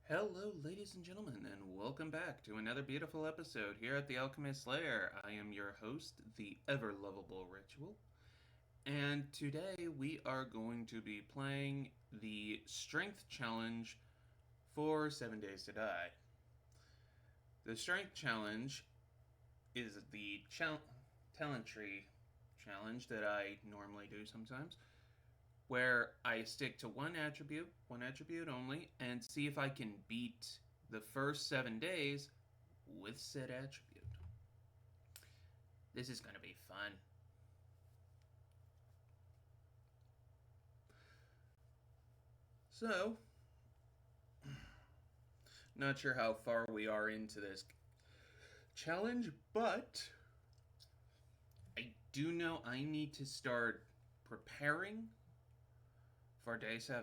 Hello, ladies and gentlemen, and welcome back to another beautiful episode here at the Alchemist Lair. I am your host, the ever lovable Ritual, and today we are going to be playing the Strength Challenge for 7 Days to Die. The Strength Challenge is the talent tree challenge that I normally do sometimes, where I stick to one attribute only, and see if I can beat the first 7 days with said attribute. This is going to be fun. So, not sure how far we are into this challenge, but I do know I need to start preparing for day 7.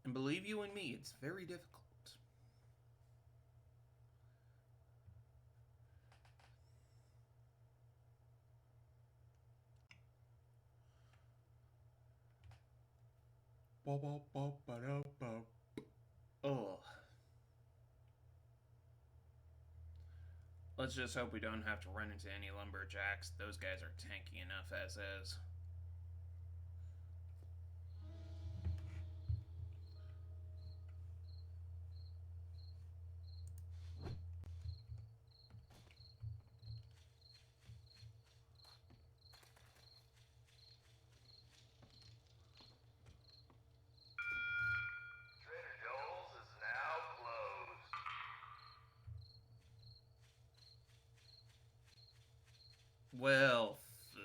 And believe you and me, it's very difficult. Oh, let's just hope we don't have to run into any lumberjacks. Those guys are tanky enough as is. Trader Joel's is now closed. Well, phew.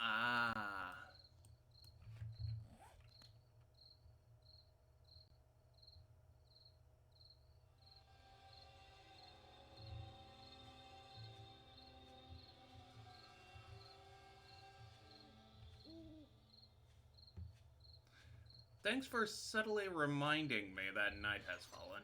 Ah. Thanks for subtly reminding me that night has fallen.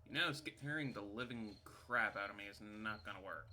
You know, scaring the living crap out of me is not gonna work.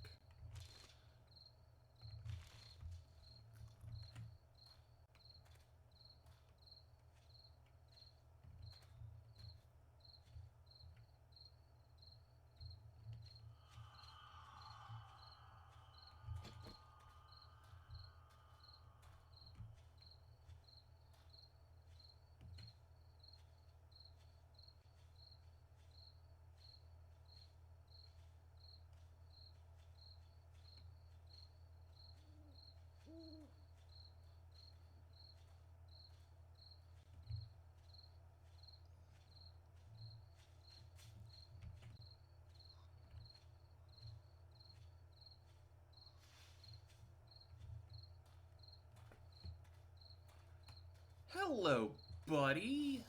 Hello, buddy.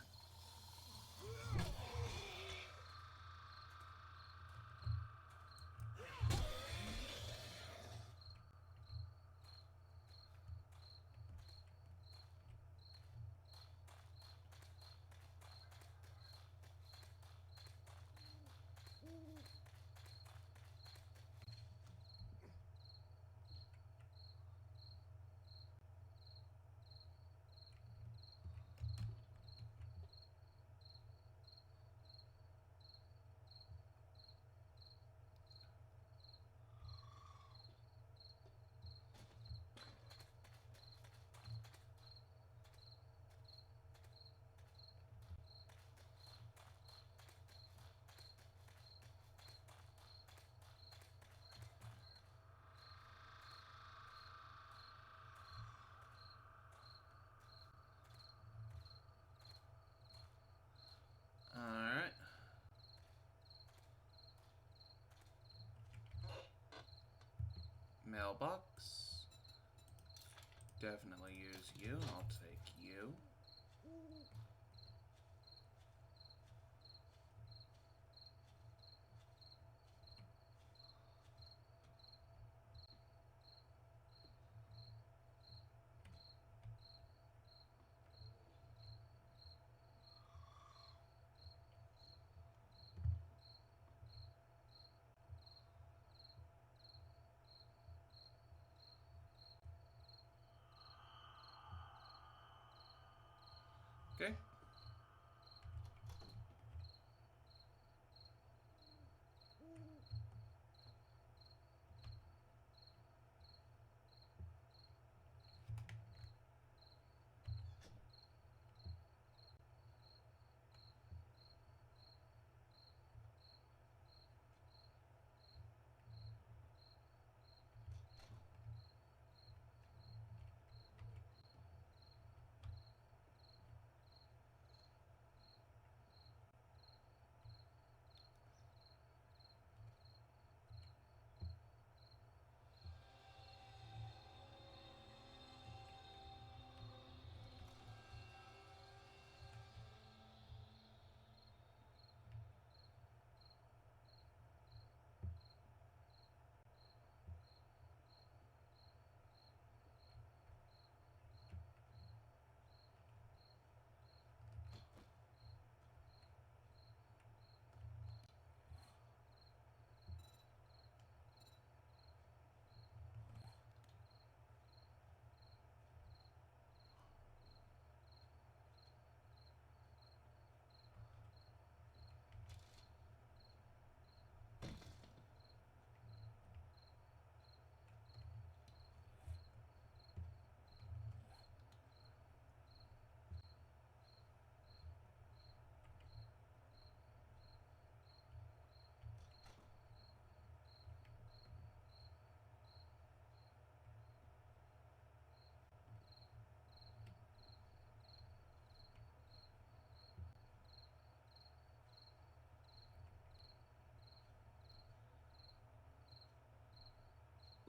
Alright. Mailbox. Definitely use you. I'll take you. Okay.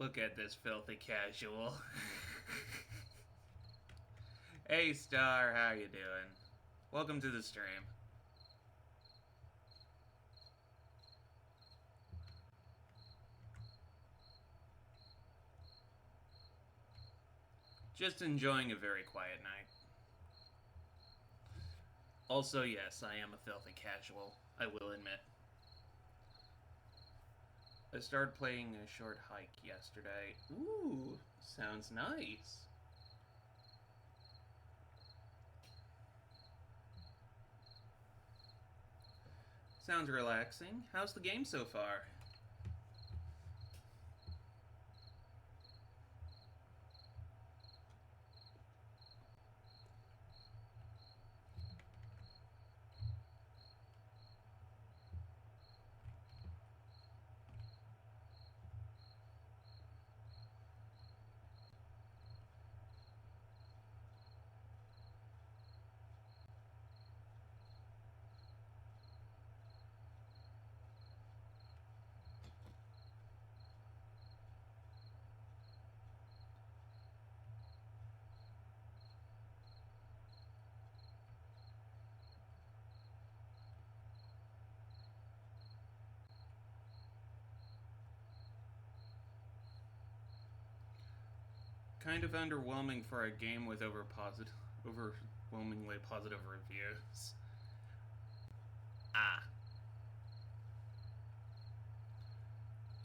Look at this filthy casual. Hey, Star, how you doing? Welcome to the stream. Just enjoying a very quiet night. Also, yes, I am a filthy casual, I will admit. I started playing a short hike yesterday. Ooh, sounds nice. Sounds relaxing. How's the game so far? kind of underwhelming for a game with overwhelmingly positive reviews. Ah.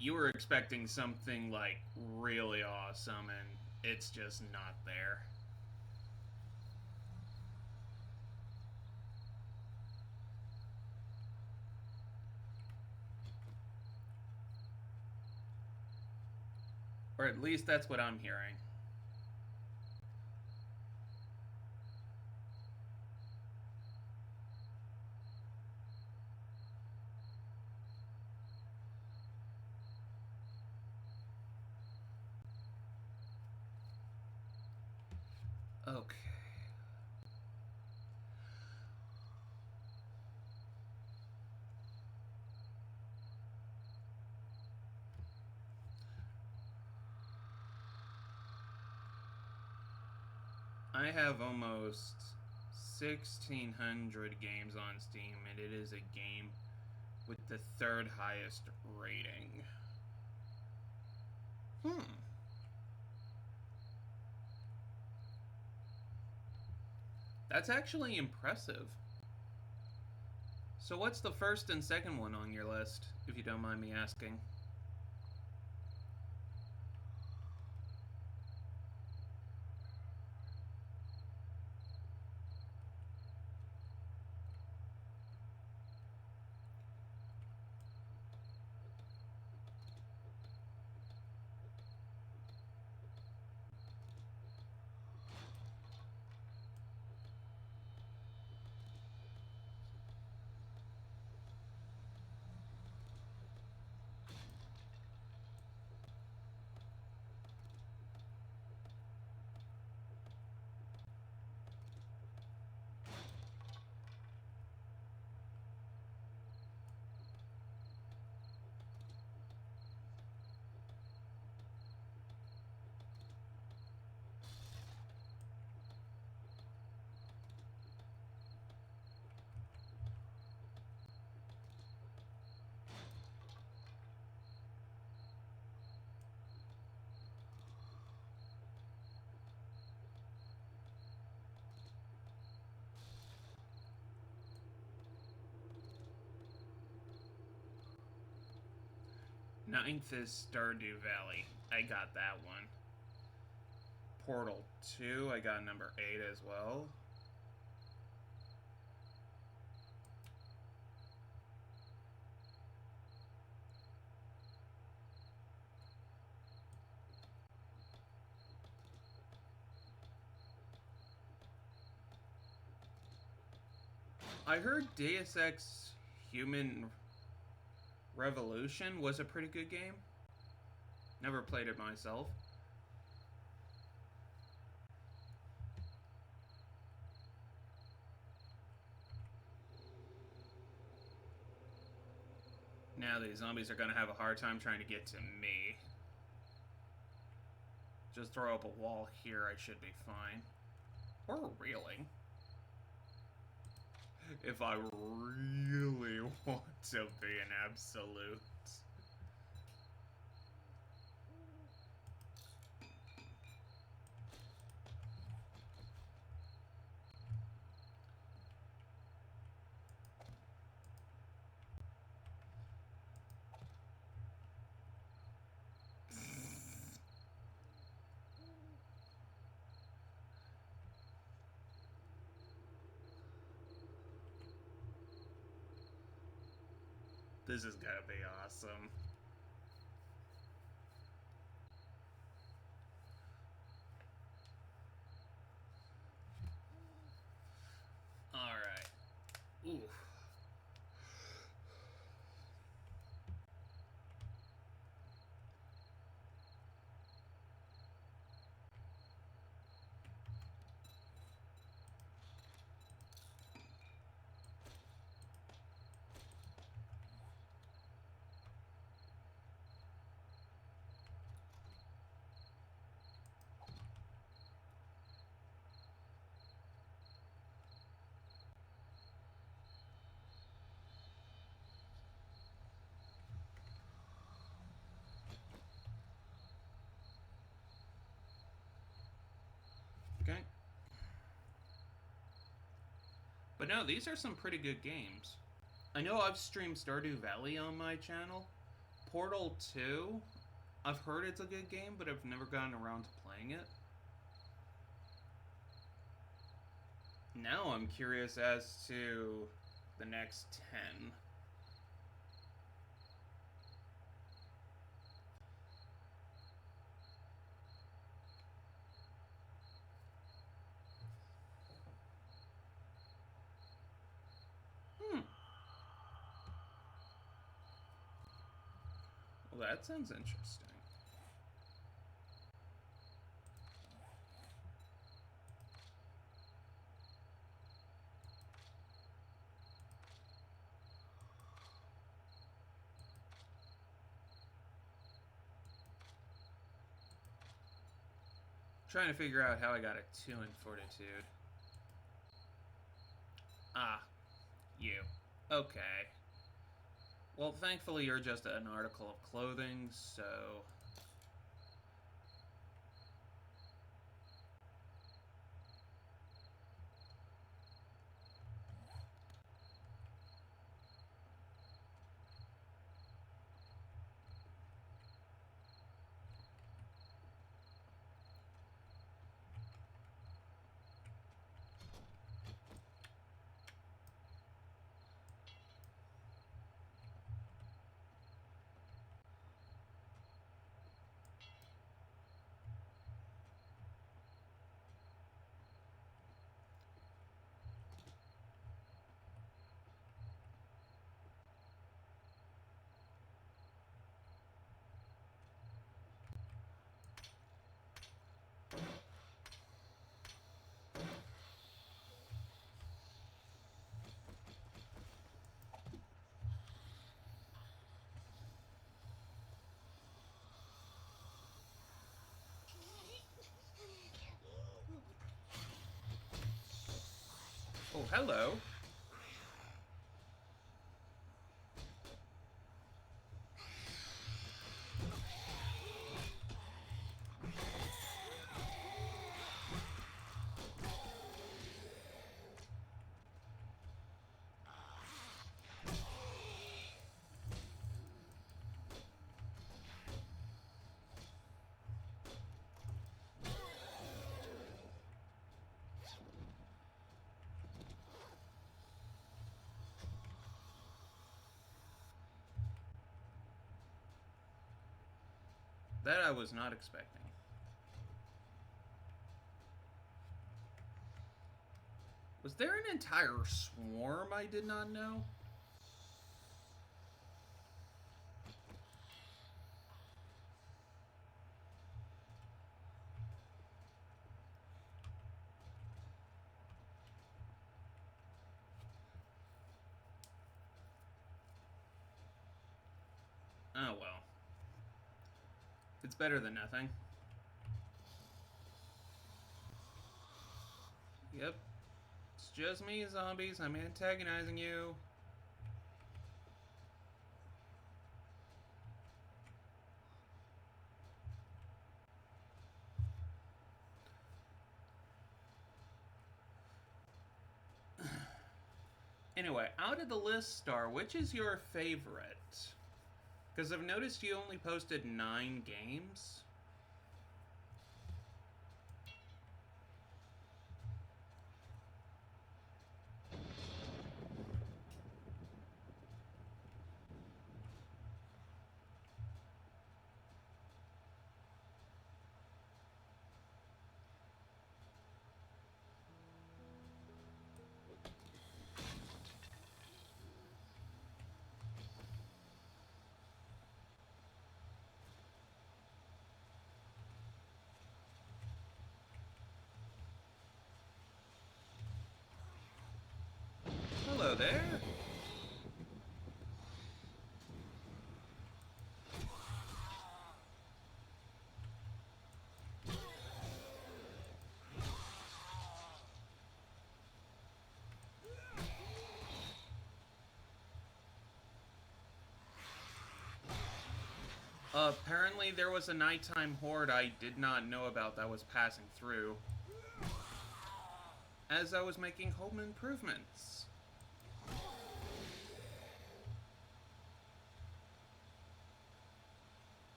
You were expecting something like really awesome, and it's just not there. Or at least that's what I'm hearing. Okay. I have almost 1,600 games on Steam, and it is a game with the third highest rating. That's actually impressive. So, what's the first and second one on your list, if you don't mind me asking? Ninth is Stardew Valley. I got that one. Portal 2, I got number 8 as well. I heard Deus Ex Human Revolution was a pretty good game. Never played it myself. Now these zombies are gonna have a hard time trying to get to me. Just throw up a wall here, I should be fine. Or a railing. If I really want to be an absolute. This is gonna be awesome. Alright. Ooh. But no, these are some pretty good games. I know I've streamed Stardew Valley on my channel. Portal 2, I've heard it's a good game, but I've never gotten around to playing it. Now I'm curious as to the next 10. Well, that sounds interesting. Trying to figure out how I got a 2 in Fortitude. Ah, you. Okay. Well, thankfully you're just an article of clothing, so... Oh, hello. That I was not expecting. Was there an entire swarm I did not know? Oh well. It's better than nothing. Yep. It's just me, zombies. I'm antagonizing you. Anyway, out of the list, Star, which is your favorite? Because I've noticed you only posted 9 games. Hello there. Apparently there was a nighttime horde I did not know about that was passing through. as I was making home improvements.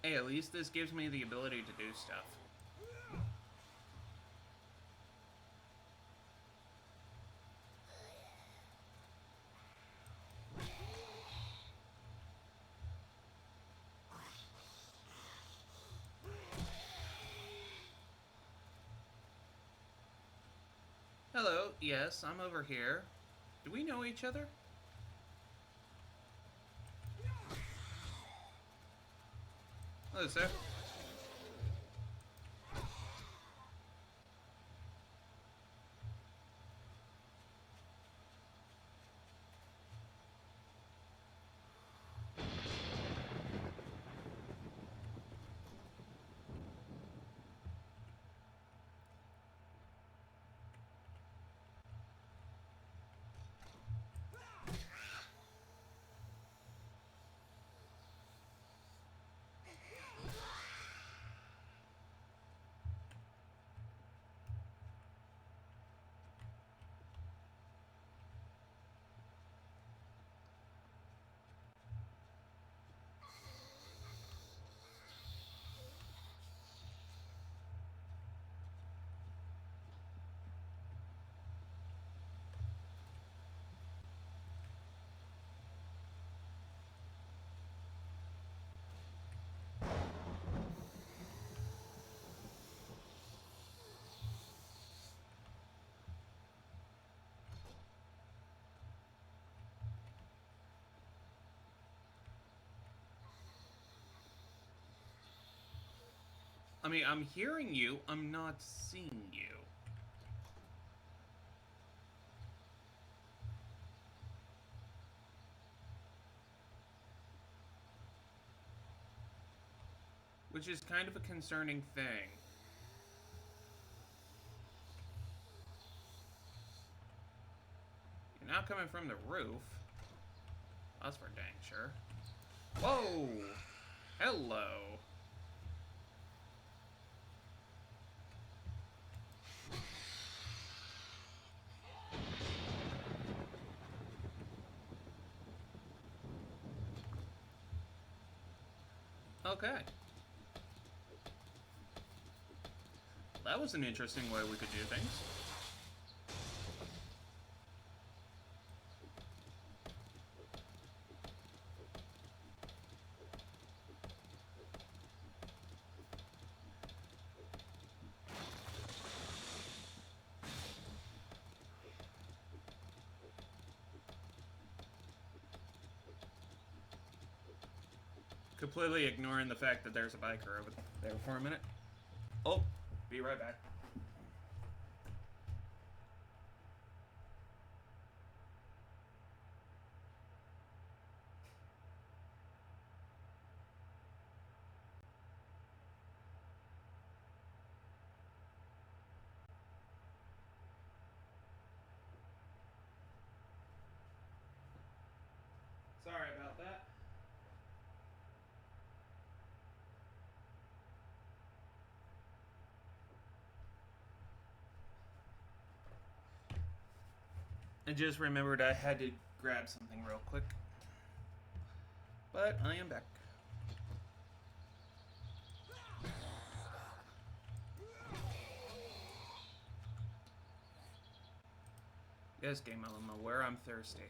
Hey, at least this gives me the ability to do stuff. Hello, yes, I'm over here. Do we know each other? Hello, sir. I mean, I'm hearing you, I'm not seeing you. Which is kind of a concerning thing. You're not coming from the roof. That's for dang sure. Whoa! Hello! Okay. That was an interesting way we could do things. Completely ignoring the fact that there's a biker over there for a minute. Oh, be right back. Sorry about that. I just remembered I had to grab something real quick. But I am back. Yes, game I'm aware I'm thirsty.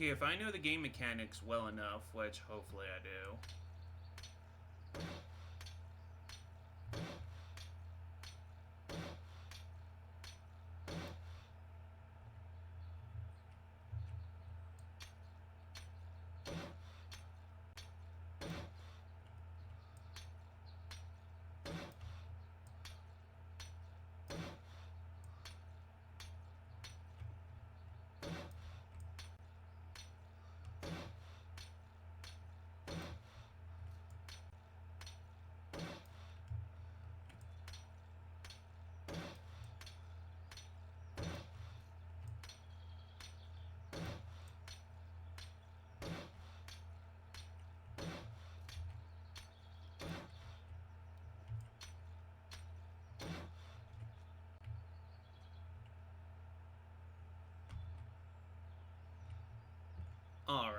Okay, if I know the game mechanics well enough, which hopefully I do. Alright.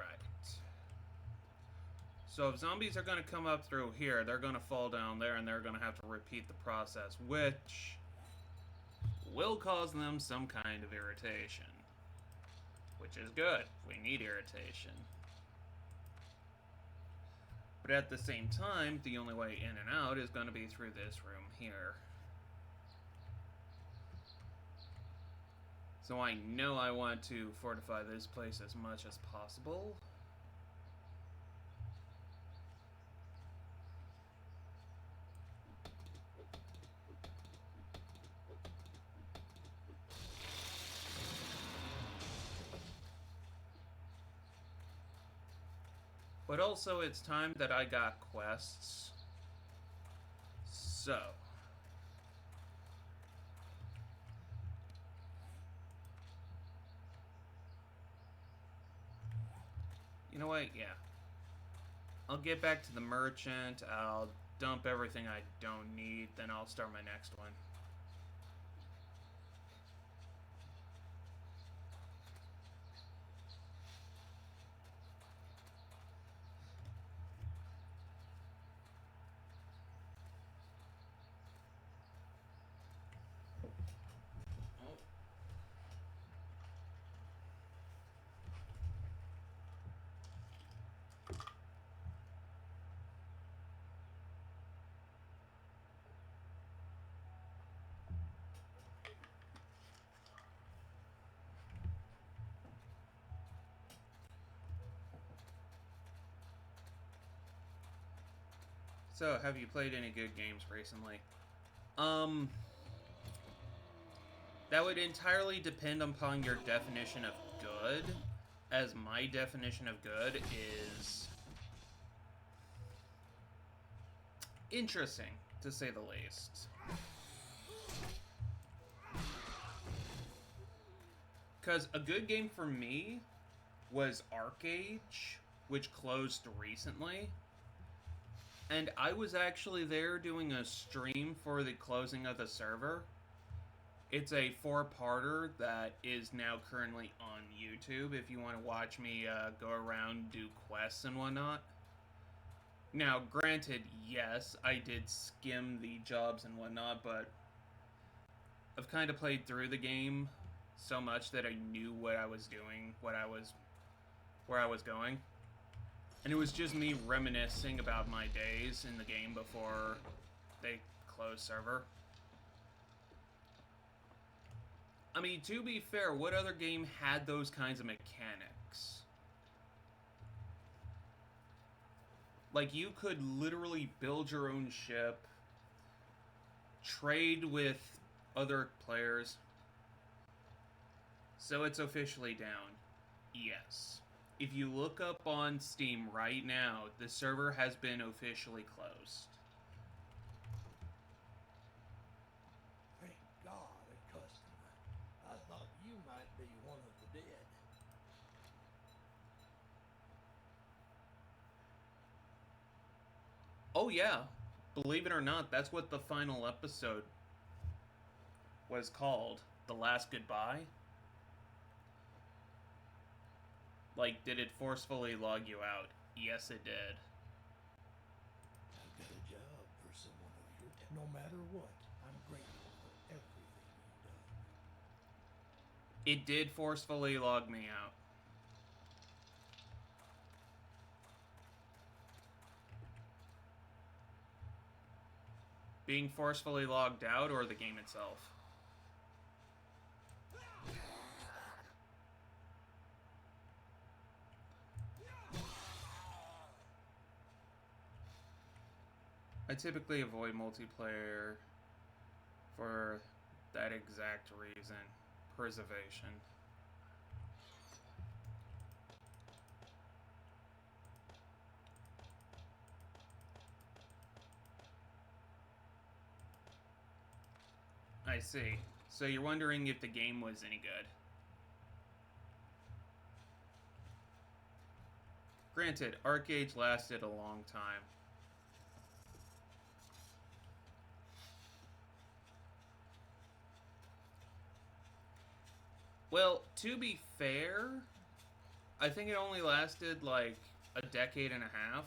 So if zombies are going to come up through here, they're going to fall down there and they're going to have to repeat the process, which will cause them some kind of irritation. Which is good. We need irritation. But at the same time, the only way in and out is going to be through this room here. So I know I want to fortify this place as much as possible. But also, it's time that I got quests. So. You know what? Yeah. I'll get back to the merchant. I'll dump everything I don't need. Then I'll start my next one. So, have you played any good games recently? That would entirely depend upon your definition of good, as my definition of good is interesting, to say the least. Because a good game for me was ArcheAge, which closed recently. And I was actually there doing a stream for the closing of the server. It's a 4-parter that is now currently on YouTube if you want to watch me go around, do quests and whatnot. Now, granted, yes, I did skim the jobs and whatnot, but I've kind of played through the game so much that I knew what I was doing, where I was going. And it was just me reminiscing about my days in the game before they closed server. I mean, to be fair, what other game had those kinds of mechanics? Like, you could literally build your own ship, trade with other players. So it's officially down. Yes. If you look up on Steam right now, the server has been officially closed. Thank God, a customer. I thought you might be one of the dead. Oh yeah, believe it or not, that's what the final episode was called. The Last Goodbye. Like, did it forcefully log you out? Yes, it did. I've got a job for someone of your type. No matter what, I'm grateful for everything you've done. It did forcefully log me out. being forcefully logged out or the game itself? I typically avoid multiplayer for that exact reason. Preservation. I see. So you're wondering if the game was any good. Granted, Arcade lasted a long time. Well, to be fair, I think it only lasted like a decade and a half.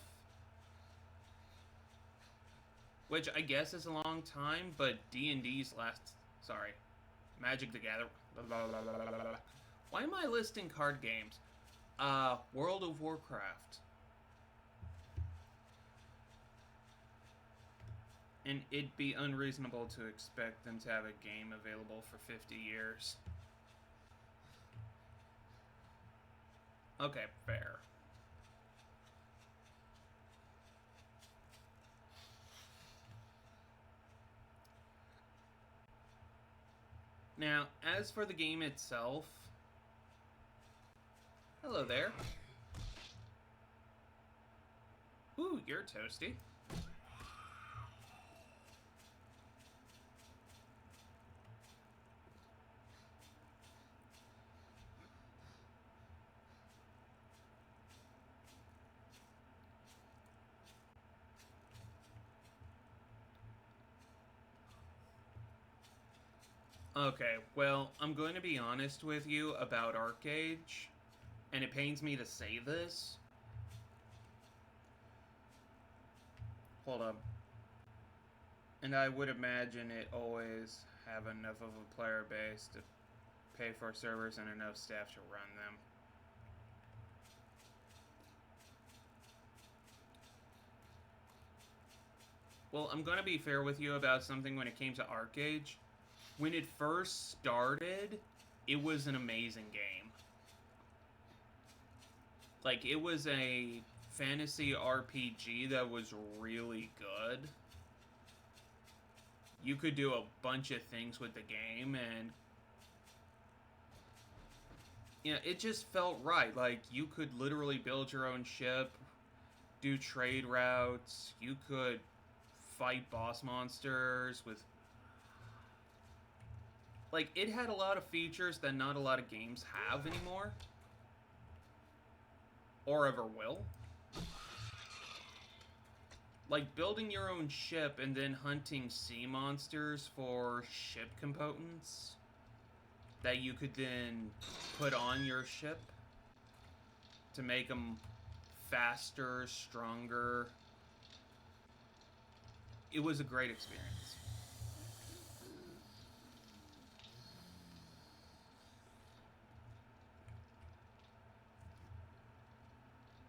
Which I guess is a long time, but D&D's last... Sorry. Magic the Gathering... Why am I listing card games? World of Warcraft. And it'd be unreasonable to expect them to have a game available for 50 years. Okay, fair. Now, as for the game itself... Hello there. Ooh, you're toasty. Okay, well, I'm going to be honest with you about Arcade, and it pains me to say this. Hold up. And I would imagine it always have enough of a player base to pay for servers and enough staff to run them. Well, I'm going to be fair with you about something when it came to Arcade. When it first started, it was an amazing game. Like, it was a fantasy RPG that was really good. You could do a bunch of things with the game, and yeah, it just felt right. Like, you could literally build your own ship, do trade routes, you could fight boss monsters with... Like, it had a lot of features that not a lot of games have anymore. Or ever will. Like, building your own ship and then hunting sea monsters for ship components that you could then put on your ship to make them faster, stronger. It was a great experience.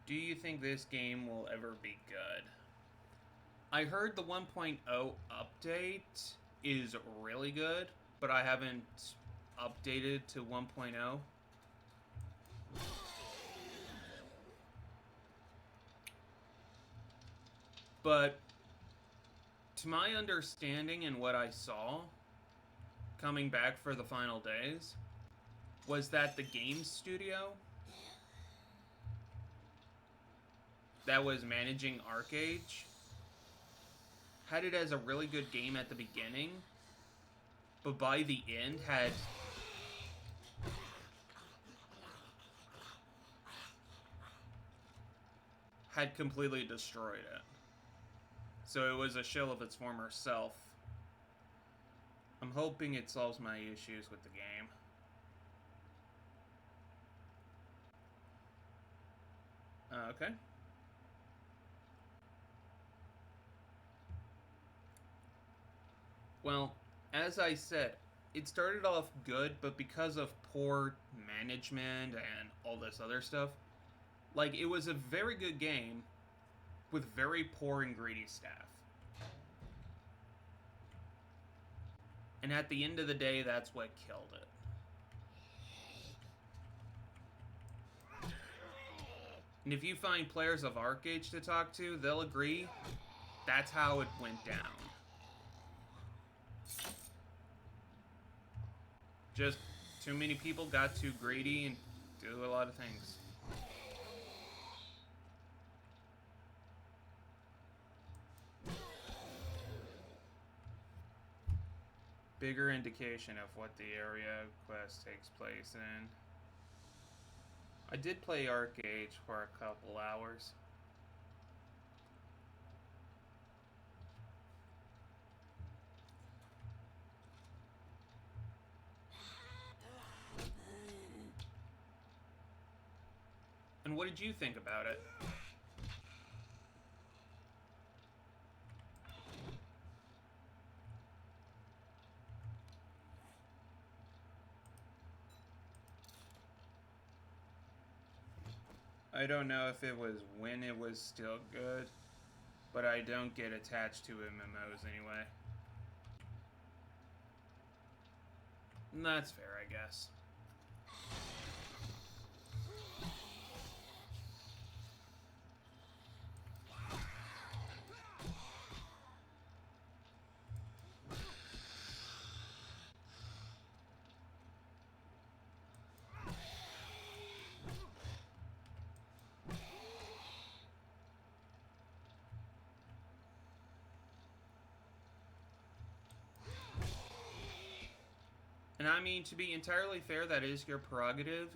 Do you think this game will ever be good? I heard the 1.0 update is really good, but I haven't updated to 1.0. But to my understanding and what I saw coming back for the final days was that the game studio that was managing Arcade had it as a really good game at the beginning, but by the end had completely destroyed it. So it was a shell of its former self. I'm hoping it solves my issues with the game. Okay. Well, as I said, it started off good, but because of poor management and all this other stuff, like, it was a very good game with very poor and greedy staff. And at the end of the day, that's what killed it. And if you find players of ArcAge to talk to, they'll agree that's how it went down. Just too many people got too greedy and do a lot of things. Bigger indication of what the area quest takes place in. I did play ArcAge for a couple hours. And what did you think about it? I don't know if it was when it was still good, but I don't get attached to MMOs anyway. And that's fair, I guess. And I mean, to be entirely fair, that is your prerogative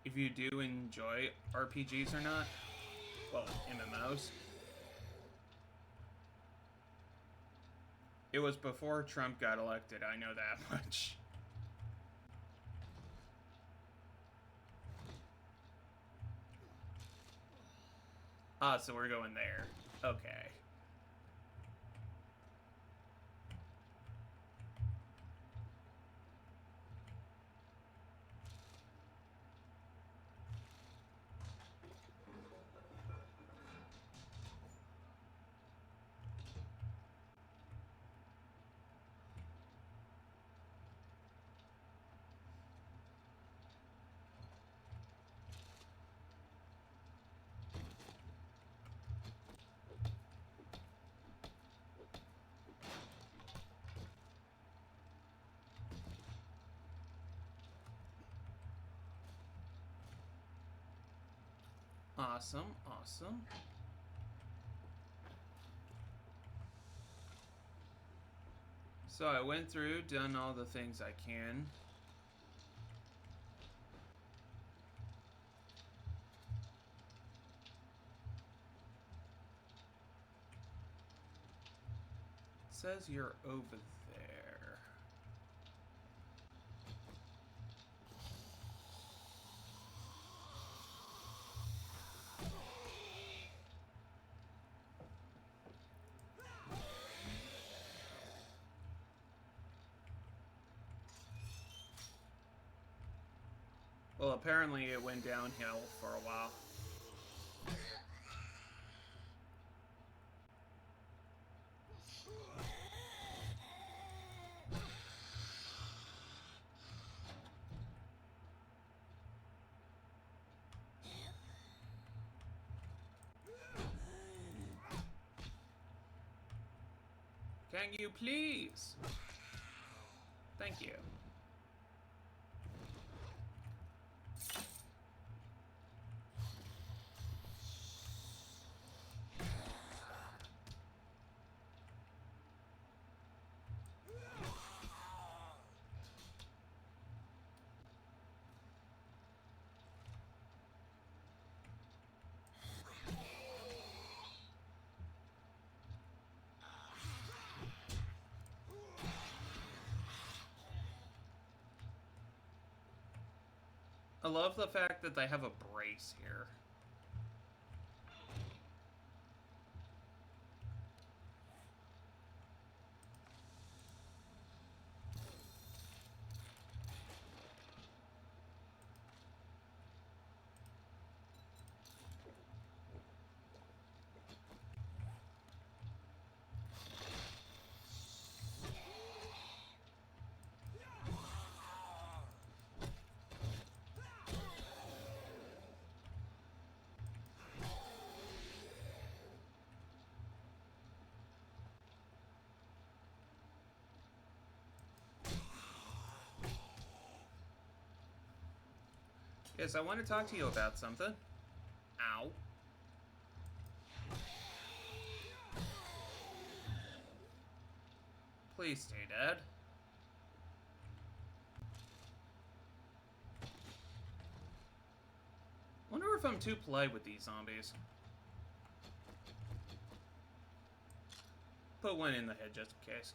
if you do enjoy RPGs or not. Well, MMOs. It was before Trump got elected, I know that much. Ah, so we're going there. Okay. Awesome, awesome. So I went through, done all the things I can. It says you're over there. Well, apparently it went downhill for a while. Can you please? Thank you. I love the fact that they have a brace here. Yes, I want to talk to you about something. Ow. Please stay dead. Wonder if I'm too polite with these zombies. Put one in the head just in case.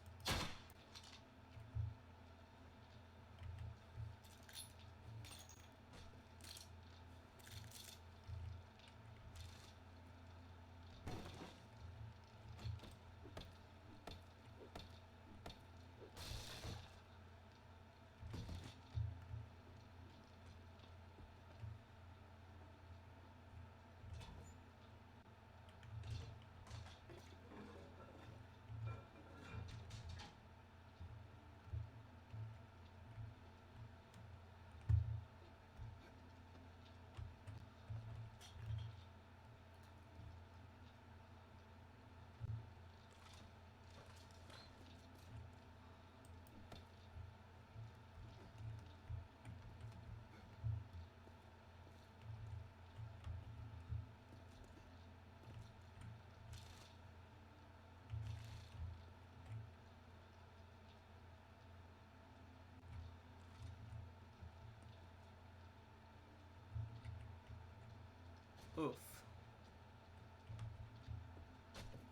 Oof.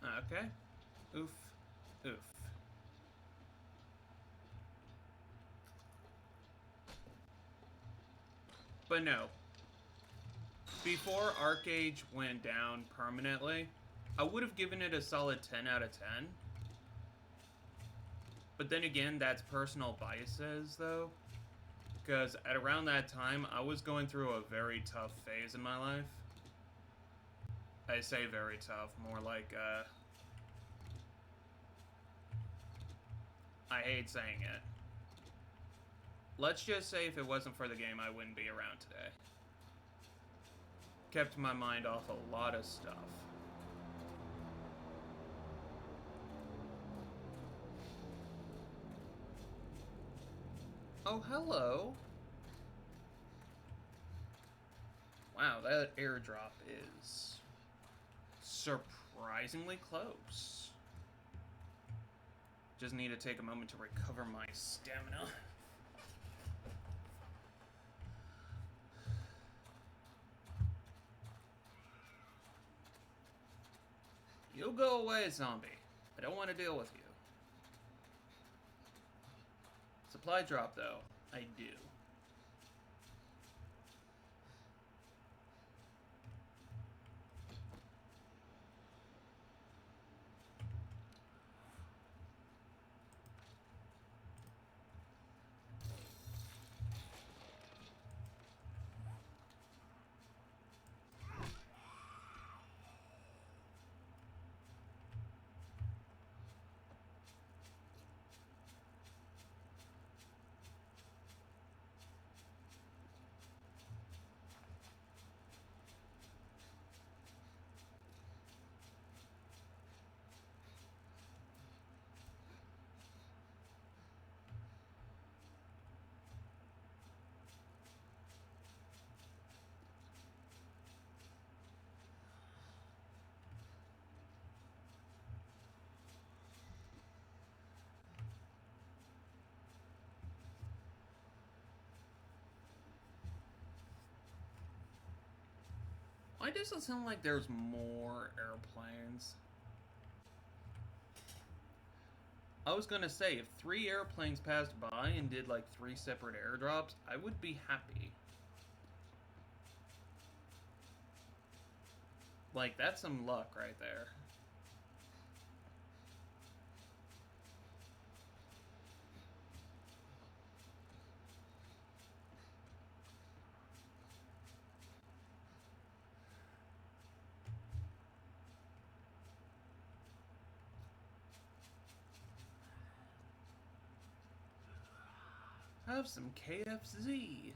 Okay. Oof. Oof. But no. Before Arcade went down permanently, I would have given it a solid 10 out of 10. But then again, that's personal biases, though. Because at around that time, I was going through a very tough phase in my life. I say very tough, more like, I hate saying it. Let's just say if it wasn't for the game, I wouldn't be around today. Kept my mind off a lot of stuff. Oh, hello. Wow, that airdrop is surprisingly close. Just need to take a moment to recover my stamina. You go away, zombie. I don't want to deal with you. Supply drop, though. I do. Why does it sound like there's more airplanes? I was gonna say, if 3 airplanes passed by and did like 3 separate airdrops, I would be happy. Like, that's some luck right there. Have some KFZ.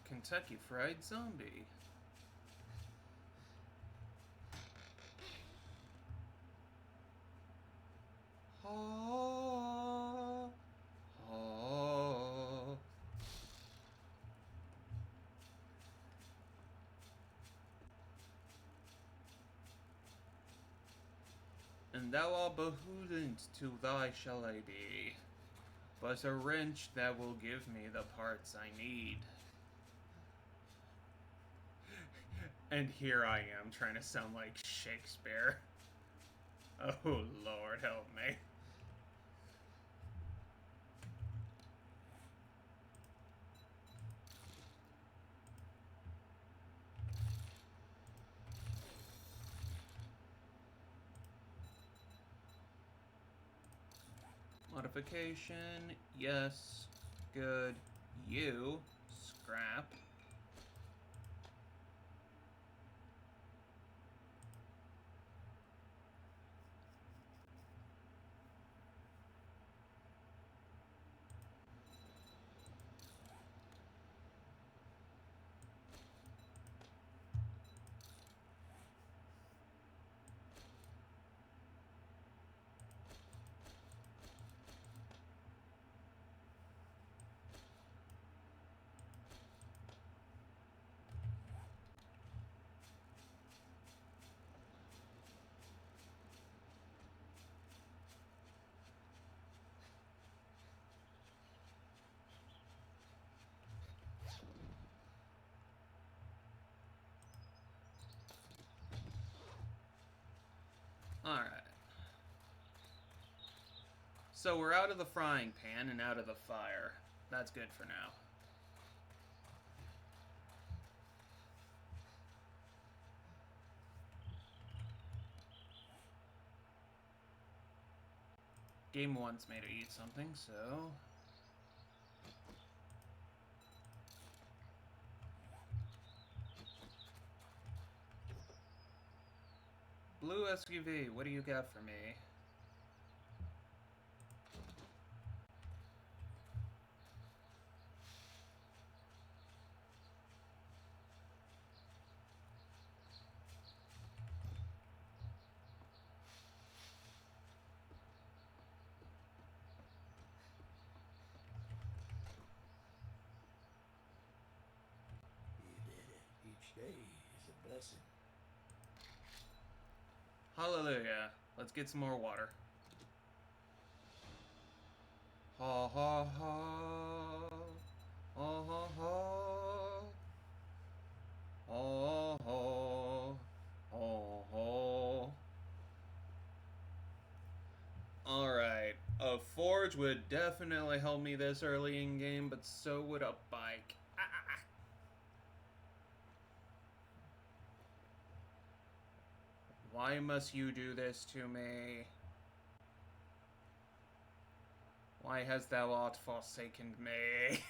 Kentucky Fried Zombie. Oh. thou art behoodent to thy shall I be, but a wrench that will give me the parts I need. And here I am trying to sound like Shakespeare. Oh Lord, help me. Modification, yes, good, you, scrap. Alright. So we're out of the frying pan and out of the fire. That's good for now. Game wants me to eat something, so... Blue SUV, what do you got for me? You did it. Each day is a blessing. Hallelujah. Let's get some more water. Ha ha ha. Ha ha ha. Ha ha. Ha ha. Alright. A forge would definitely help me this early in game, but so would a bike. Why must you do this to me? Why hast thou art forsaken me?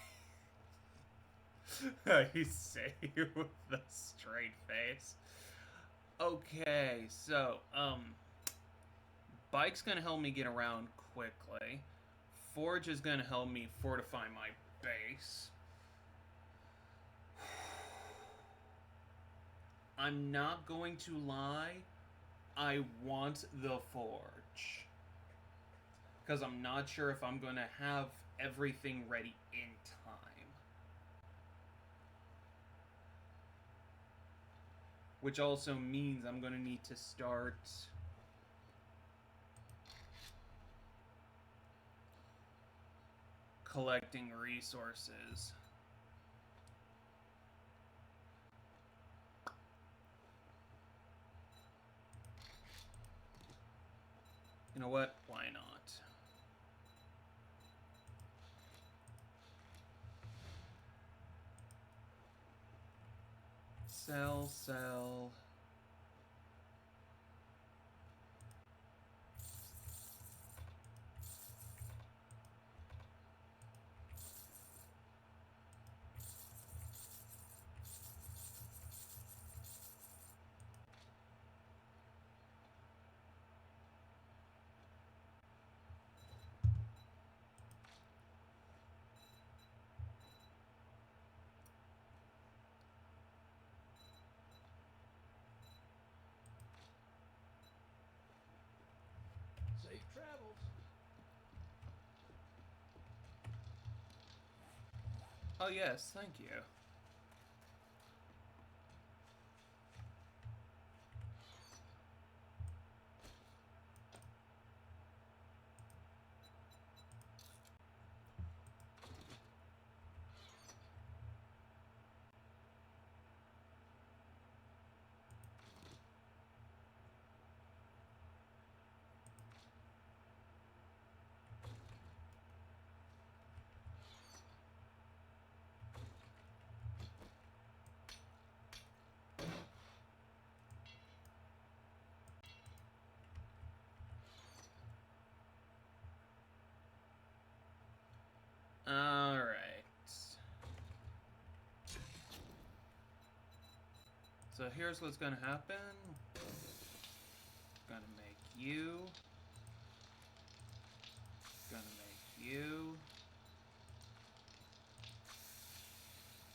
I say with a straight face. Okay, so, bike's gonna help me get around quickly. Forge is gonna help me fortify my base. I'm not going to lie. I want the forge. Because I'm not sure if I'm going to have everything ready in time. Which also means I'm going to need to start collecting resources. You know what? Why not? Sell, sell. Safe travels. Oh yes, thank you. So here's what's gonna happen. Gonna make you. Gonna make you.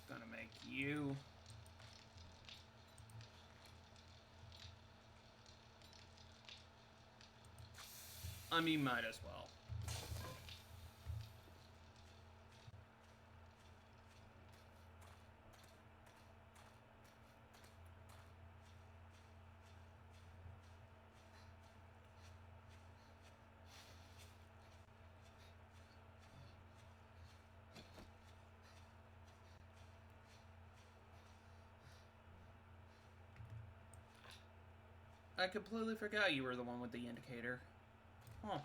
Gonna make you. I mean, might as well. I completely forgot you were the one with the indicator. Huh.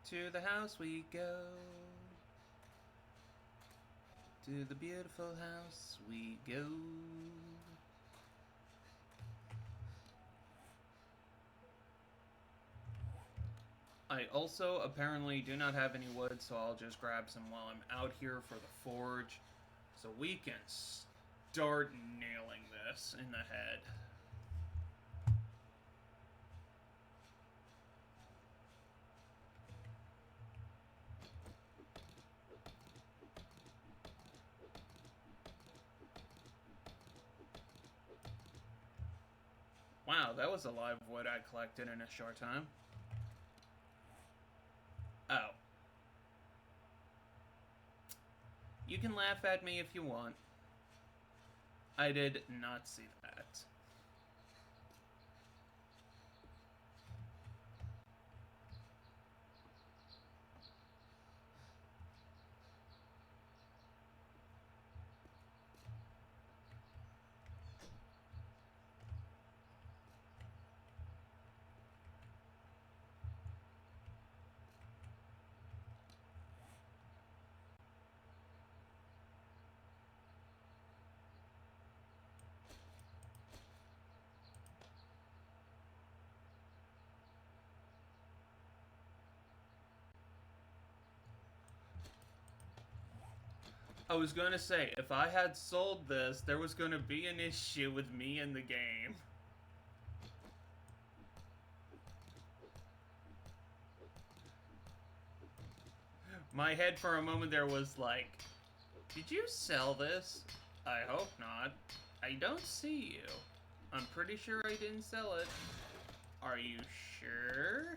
To the house we go. To the beautiful house we go. I also apparently do not have any wood, so I'll just grab some while I'm out here for the forge, so we can start nailing this in the head. Wow, that was a lot of wood I collected in a short time. Oh. You can laugh at me if you want. I did not see that. I was gonna say, if I had sold this, there was gonna be an issue with me in the game. My head for a moment there was like, did you sell this? I hope not. I don't see you. I'm pretty sure I didn't sell it. Are you sure?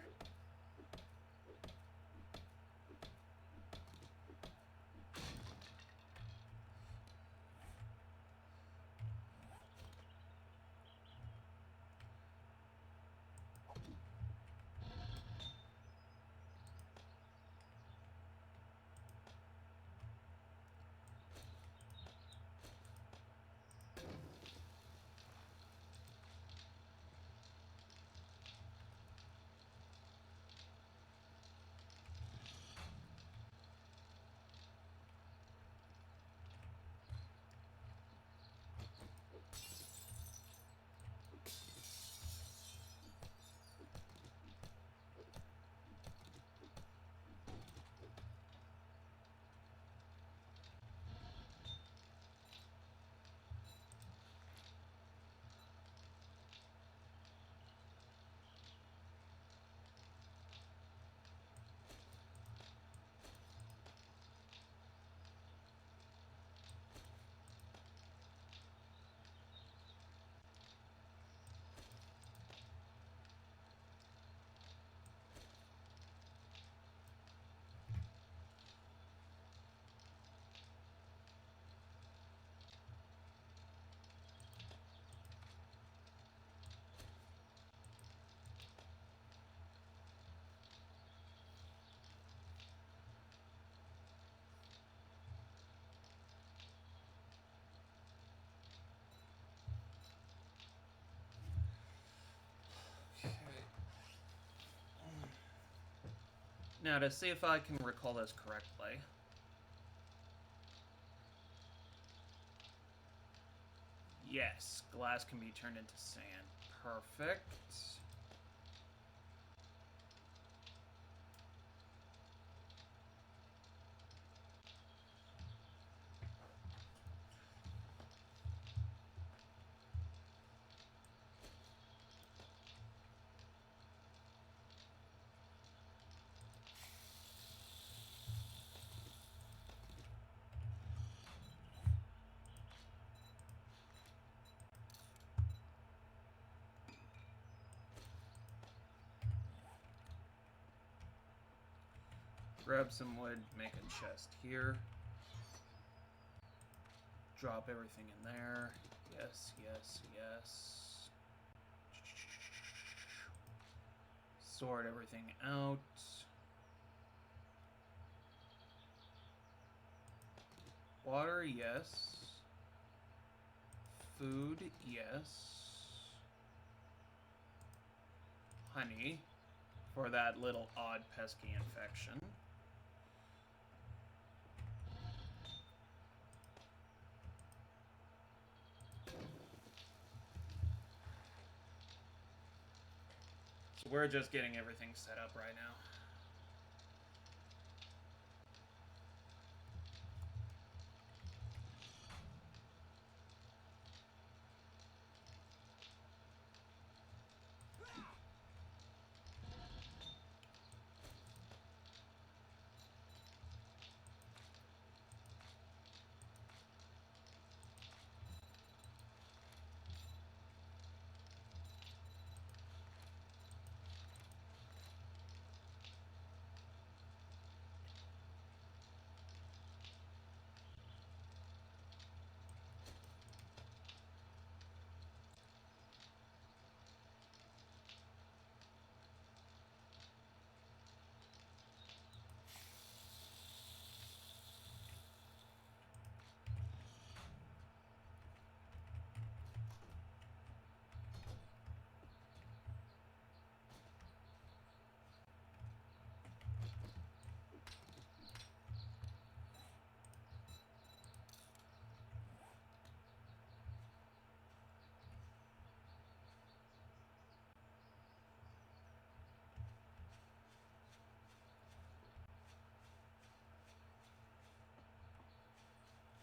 Now, to see if I can recall this correctly. Yes, glass can be turned into sand. Perfect. Grab some wood, make a chest here. Drop everything in there. Yes, yes, yes. Sort everything out. Water, yes. Food, yes. Honey, for that little odd pesky infection. So we're just getting everything set up right now.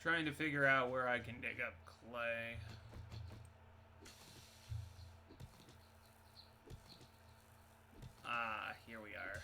Trying to figure out where I can dig up clay. Ah, here we are.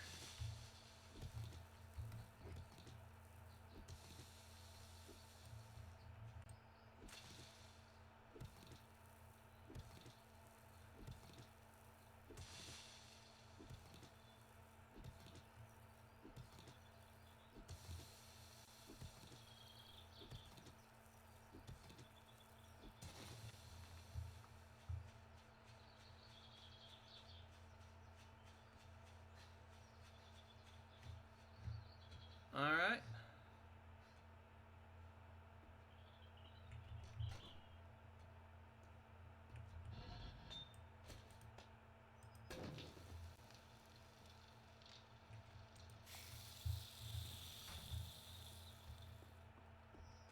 All right.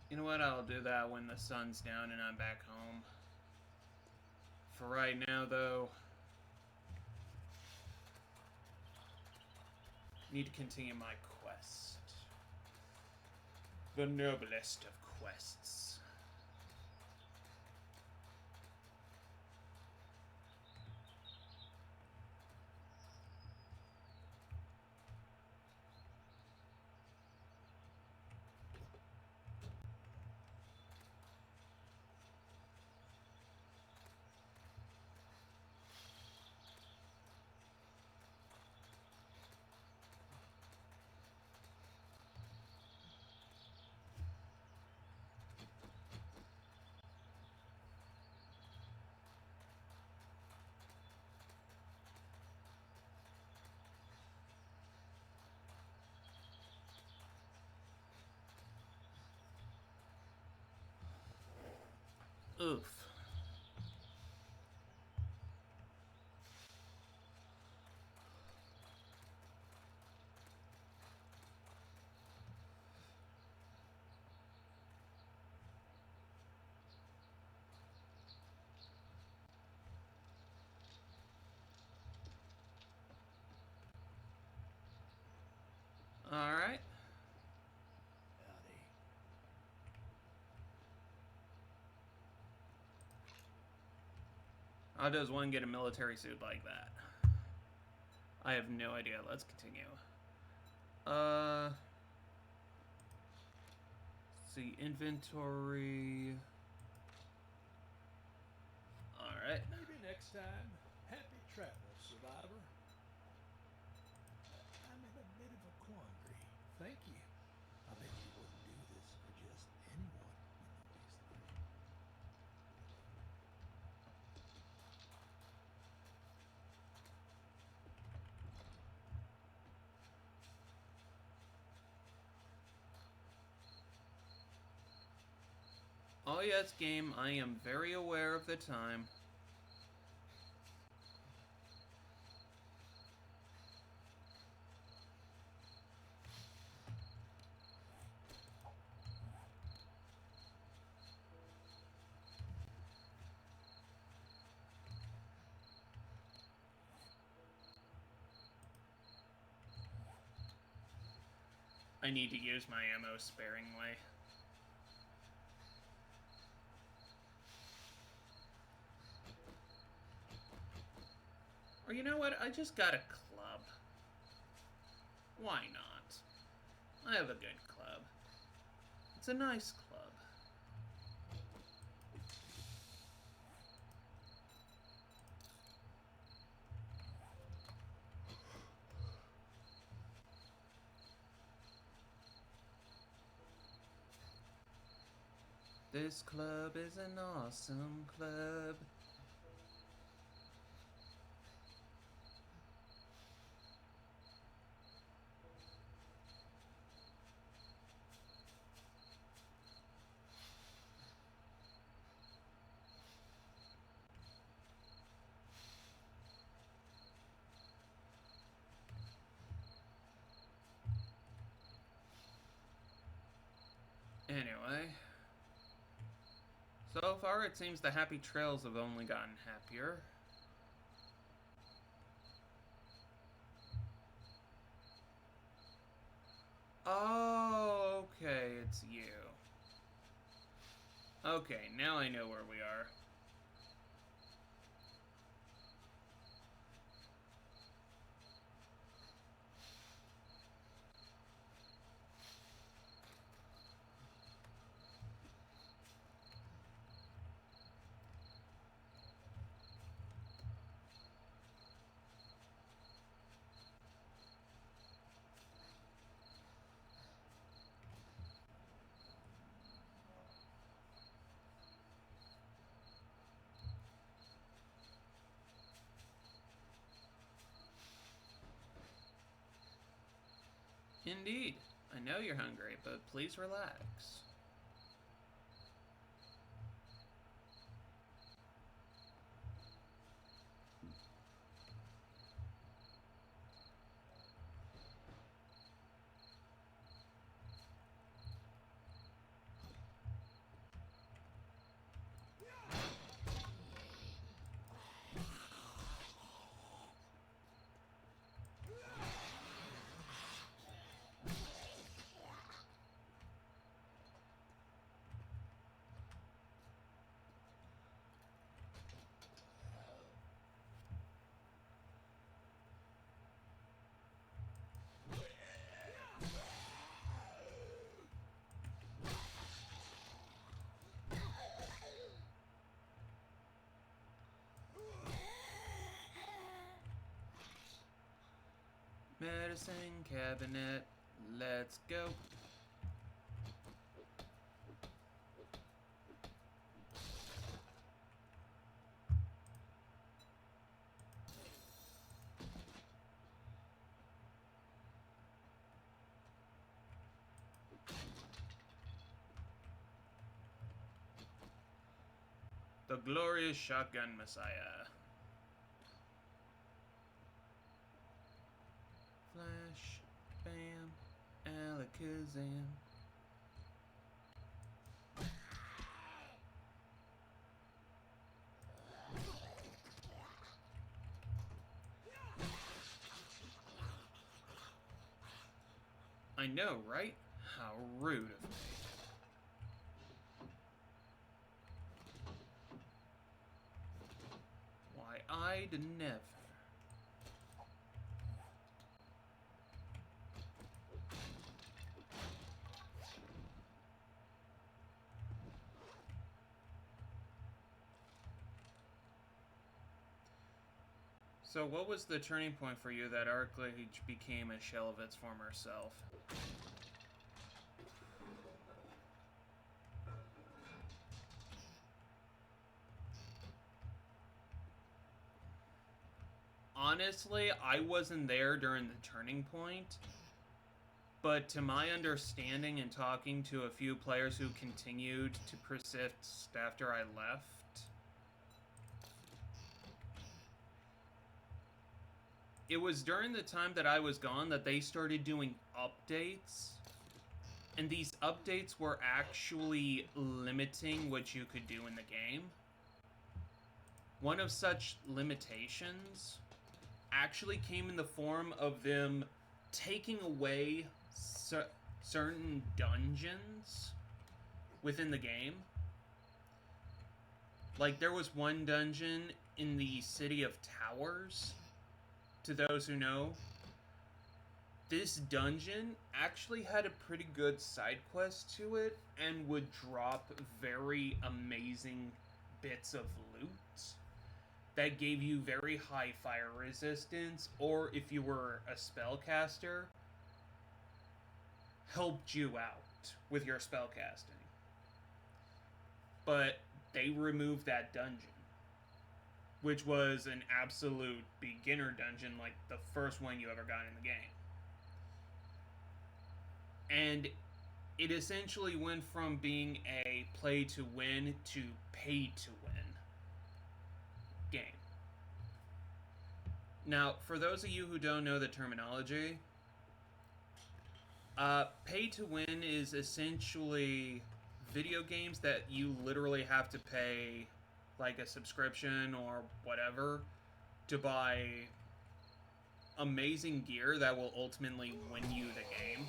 You know what? I'll do that when the sun's down and I'm back home. For right now, though, need to continue my quest. The noblest of quests. Oof. How does one get a military suit like that? I have no idea. Let's continue. See, inventory. Alright. Maybe next time. Happy travels, survivor. I'm in a bit of a quandary. Thank you. I bet you wouldn't do this for just anyone in the wasteland. Oh yes, game, I am very aware of the time. I need to use my ammo sparingly. Or you know what? I just got a club. Why not? I have a good club. It's a nice club. This club is an awesome club. Anyway, so far it seems the happy trails have only gotten happier. Oh, okay, it's you. Okay, now I know where we are. Indeed. I know you're hungry, but please relax. Medicine cabinet, let's go. The glorious shotgun messiah. Flash, bam, alakazam. I know, right? How rude of me. I'd never. So what was the turning point for you that Arclight became a shell of its former self? Honestly, I wasn't there during the turning point, but to my understanding and talking to a few players who continued to persist after I left, it was during the time that I was gone that they started doing updates, and these updates were actually limiting what you could do in the game. One of such limitations actually came in the form of them taking away certain dungeons within the game. Like, there was one dungeon in the City of Towers. To those who know, this dungeon actually had a pretty good side quest to it and would drop very amazing bits of loot that gave you very high fire resistance, or if you were a spellcaster, helped you out with your spellcasting. But they removed that dungeon, which was an absolute beginner dungeon, like the first one you ever got in the game. And it essentially went from being a play to win to pay to win game. Now, for those of you who don't know the terminology, pay to win is essentially video games that you literally have to pay like a subscription or whatever to buy amazing gear that will ultimately win you the game.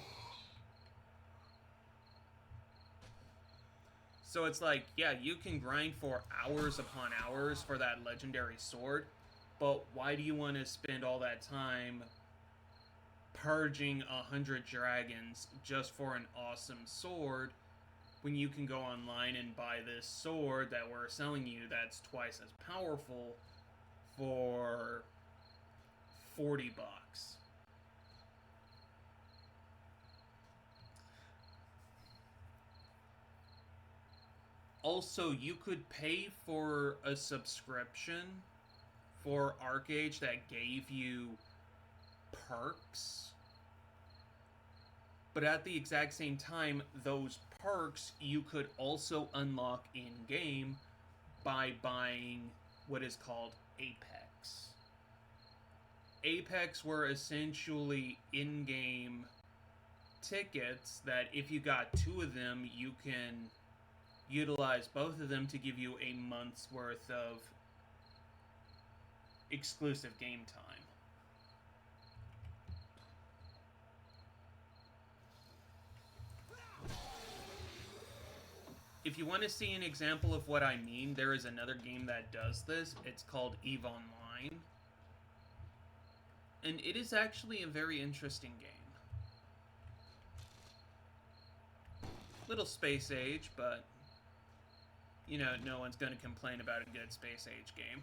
So it's like, yeah, you can grind for hours upon hours for that legendary sword, but why do you want to spend all that time purging 100 dragons just for an awesome sword when you can go online and buy this sword that we're selling you that's twice as powerful for 40 bucks? Also, you could pay for a subscription for ArcheAge that gave you perks, but at the exact same time, those perks you could also unlock in-game by buying what is called Apex. Apex were essentially in-game tickets that if you got 2 of them, you can utilize both of them to give you a month's worth of exclusive game time. If you want to see an example of what I mean, there is another game that does this. It's called EVE Online. And it is actually a very interesting game. Little space age, but you know, no one's going to complain about a good space age game.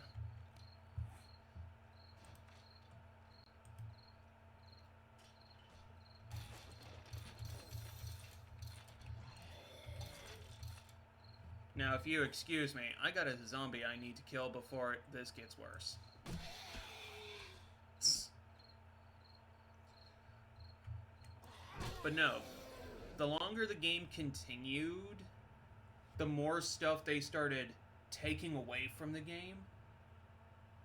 Now, if you excuse me, I got a zombie I need to kill before this gets worse. But no, the longer the game continued, the more stuff they started taking away from the game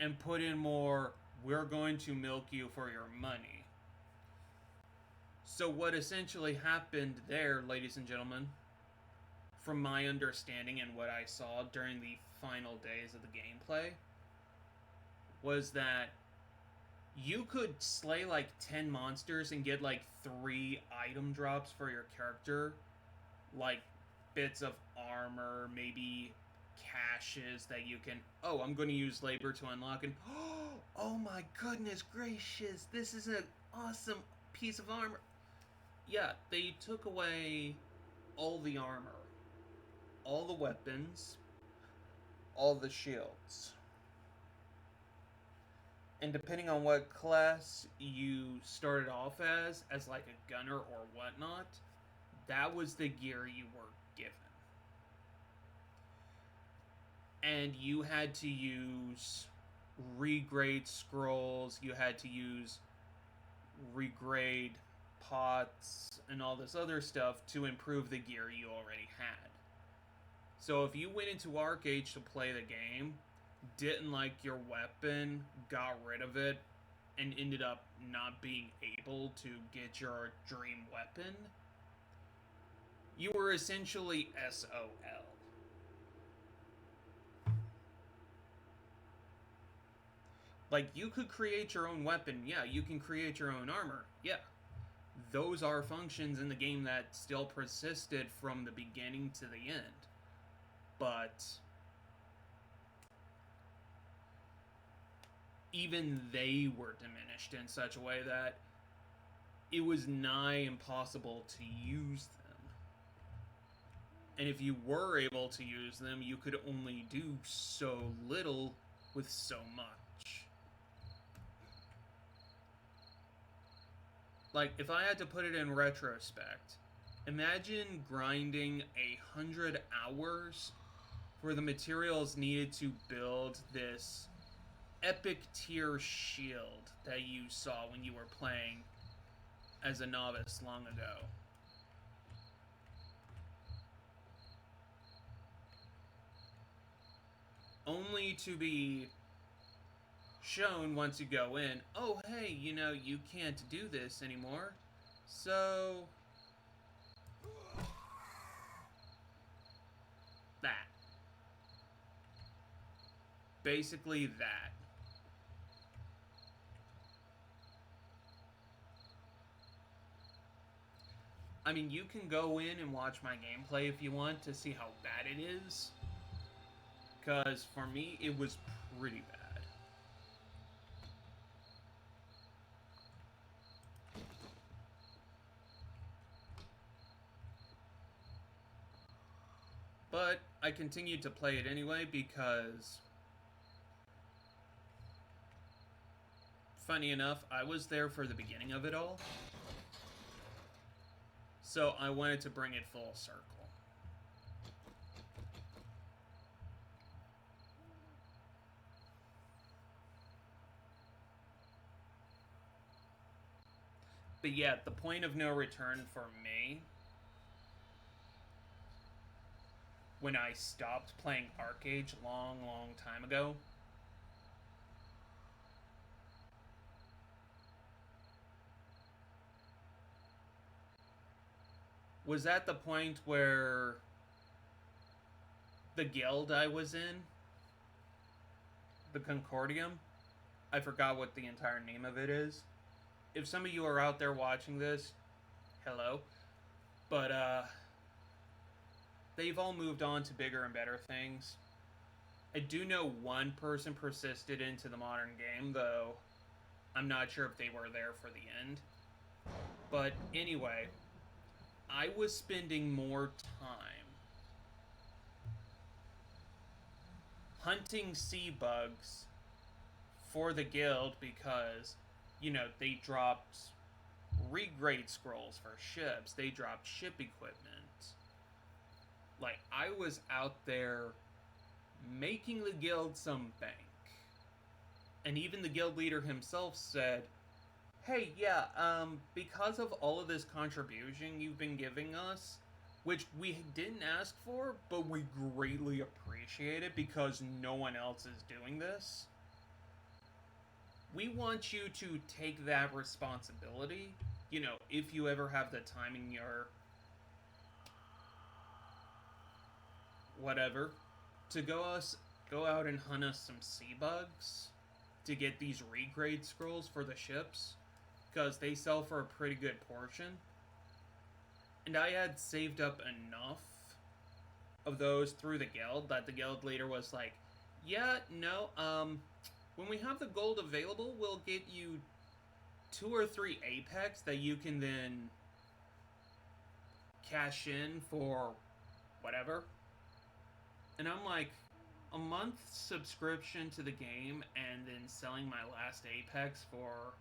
and put in more, we're going to milk you for your money. So what essentially happened there, ladies and gentlemen, from my understanding and what I saw during the final days of the gameplay, was that you could slay like 10 monsters and get like 3 item drops for your character, like bits of armor, maybe caches that you can, oh, I'm going to use labor to unlock, and oh my goodness gracious, this is an awesome piece of armor. Yeah, they took away all the armor, all the weapons, all the shields. And depending on what class you started off as like a gunner or whatnot, that was the gear you were given. And you had to use regrade scrolls, you had to use regrade pots, and all this other stuff to improve the gear you already had. So if you went into Arcade to play the game, didn't like your weapon, got rid of it, and ended up not being able to get your dream weapon, you were essentially SOL. Like, you could create your own weapon, yeah, you can create your own armor, yeah. Those are functions in the game that still persisted from the beginning to the end. But even they were diminished in such a way that it was nigh impossible to use them. And if you were able to use them, you could only do so little with so much. Like, if I had to put it in retrospect, imagine grinding 100 hours for the materials needed to build this epic tier shield that you saw when you were playing as a novice long ago. Only to be shown once you go in, oh hey, you know, you can't do this anymore, so that. Basically that. I mean, you can go in and watch my gameplay if you want to see how bad it is, because for me, it was pretty bad. But I continued to play it anyway because, funny enough, I was there for the beginning of it all. So I wanted to bring it full circle. But yeah, the point of no return for me, when I stopped playing Arcade long time ago, was at the point where the guild I was in, the Concordium, I forgot what the entire name of it is. If some of you are out there watching this, hello. But, they've all moved on to bigger and better things. I do know one person persisted into the modern game, though I'm not sure if they were there for the end. But anyway, I was spending more time hunting sea bugs for the guild because, you know, they dropped regrade scrolls for ships. They dropped ship equipment. Like, I was out there making the guild some bank. And even the guild leader himself said, hey, yeah, because of all of this contribution you've been giving us, which we didn't ask for, but we greatly appreciate it because no one else is doing this, we want you to take that responsibility, you know, if you ever have the time in your whatever, to go out and hunt us some sea bugs to get these regrade scrolls for the ships, because they sell for a pretty good portion. And I had saved up enough of those through the guild that the guild leader was like, yeah, no, when we have the gold available, we'll get you 2 or 3 Apex that you can then cash in for whatever. And I'm like, a month subscription to the game and then selling my last Apex for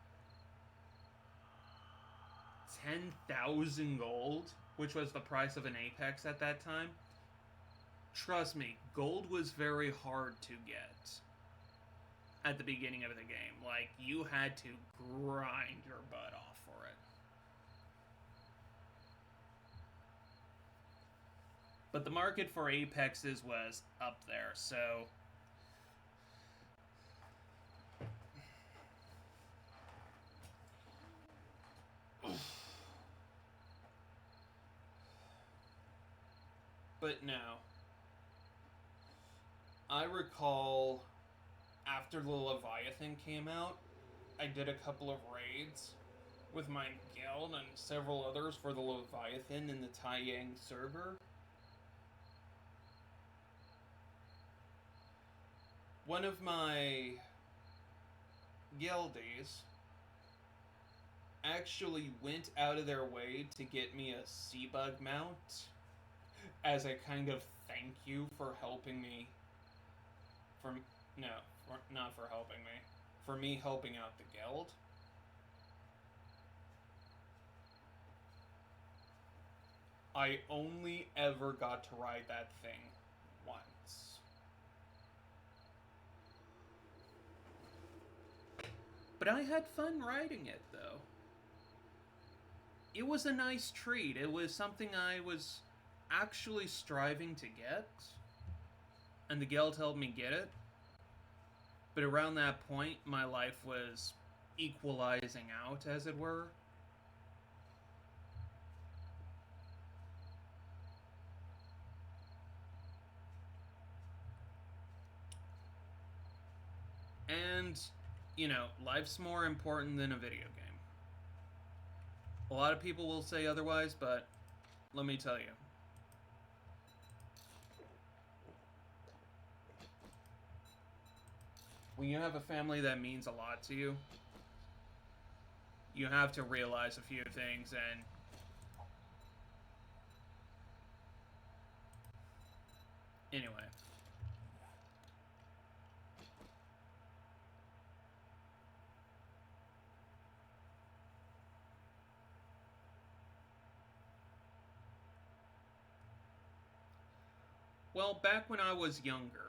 10,000 gold, which was the price of an Apex at that time. Trust me, gold was very hard to get at the beginning of the game. Like, you had to grind your butt off for it. But the market for Apexes was up there, so... But no. I recall after the Leviathan came out, I did a couple of raids with my guild and several others for the Leviathan in the Taiyang server. One of my guildies actually went out of their way to get me a Seabug mount as a kind of thank you for helping me. Not for helping me. For me helping out the guild. I only ever got to ride that thing once. But I had fun riding it, though. It was a nice treat. It was something I was actually striving to get. And the guild helped me get it. But around that point, my life was equalizing out, as it were. And, you know, life's more important than a video game. A lot of people will say otherwise, but let me tell you. When you have a family that means a lot to you, you have to realize a few things, and anyway. Well, back when I was younger,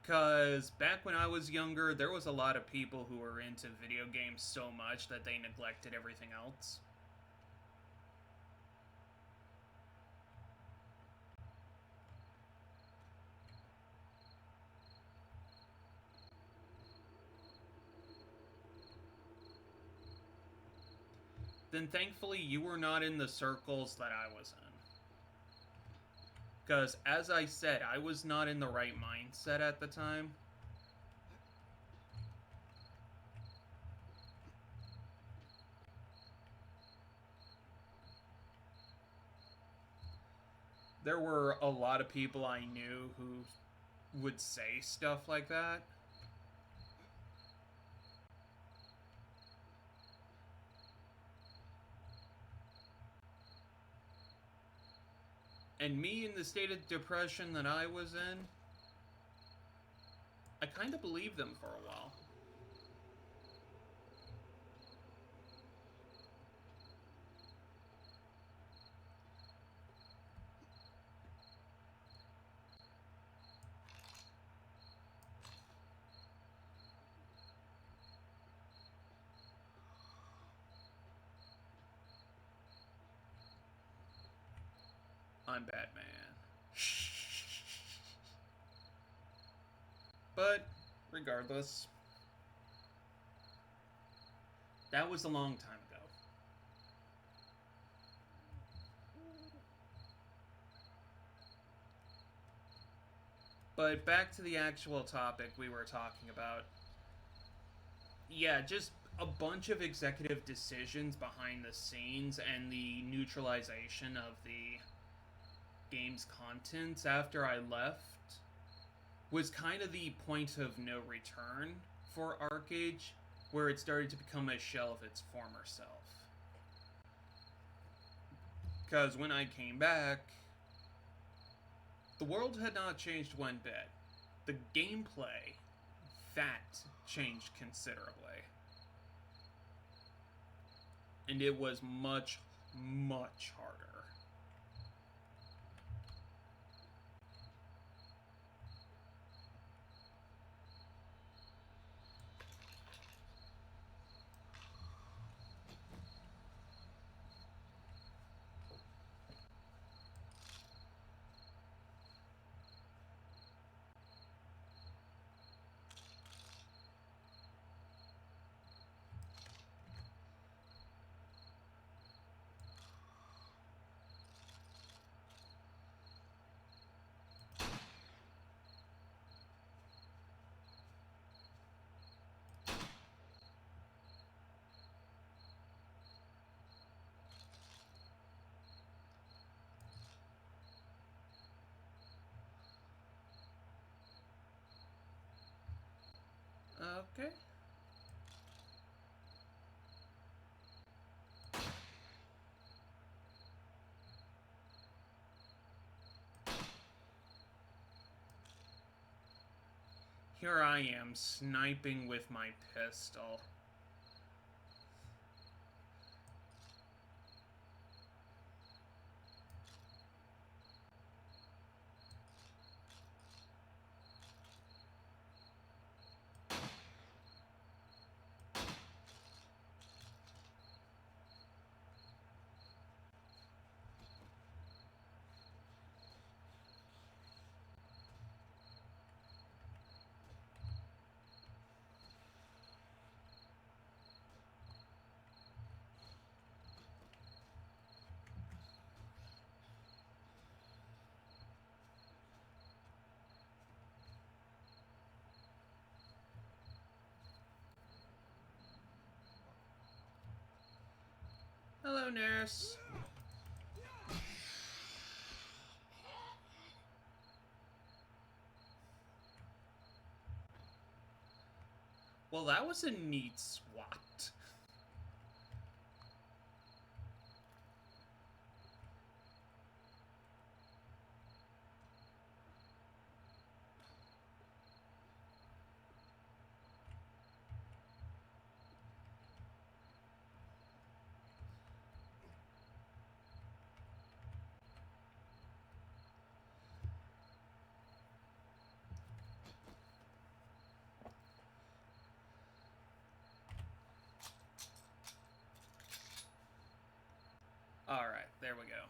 because back when I was younger, there was a lot of people who were into video games so much that they neglected everything else. Then thankfully you were not in the circles that I was in. Because, as I said, I was not in the right mindset at the time. There were a lot of people I knew who would say stuff like that. And me, in the state of depression that I was in, I kind of believed them for a while. I'm Batman. But, regardless, that was a long time ago. But back to the actual topic we were talking about. Yeah, just a bunch of executive decisions behind the scenes and the neutralization of the game's contents after I left was kind of the point of no return for ArcheAge, where it started to become a shell of its former self. Because when I came back, the world had not changed one bit. The gameplay, that changed considerably. And it was much, much harder. Okay. Here I am, sniping with my pistol. Hello, nurse. Well, that was a neat swat. Alright, there we go.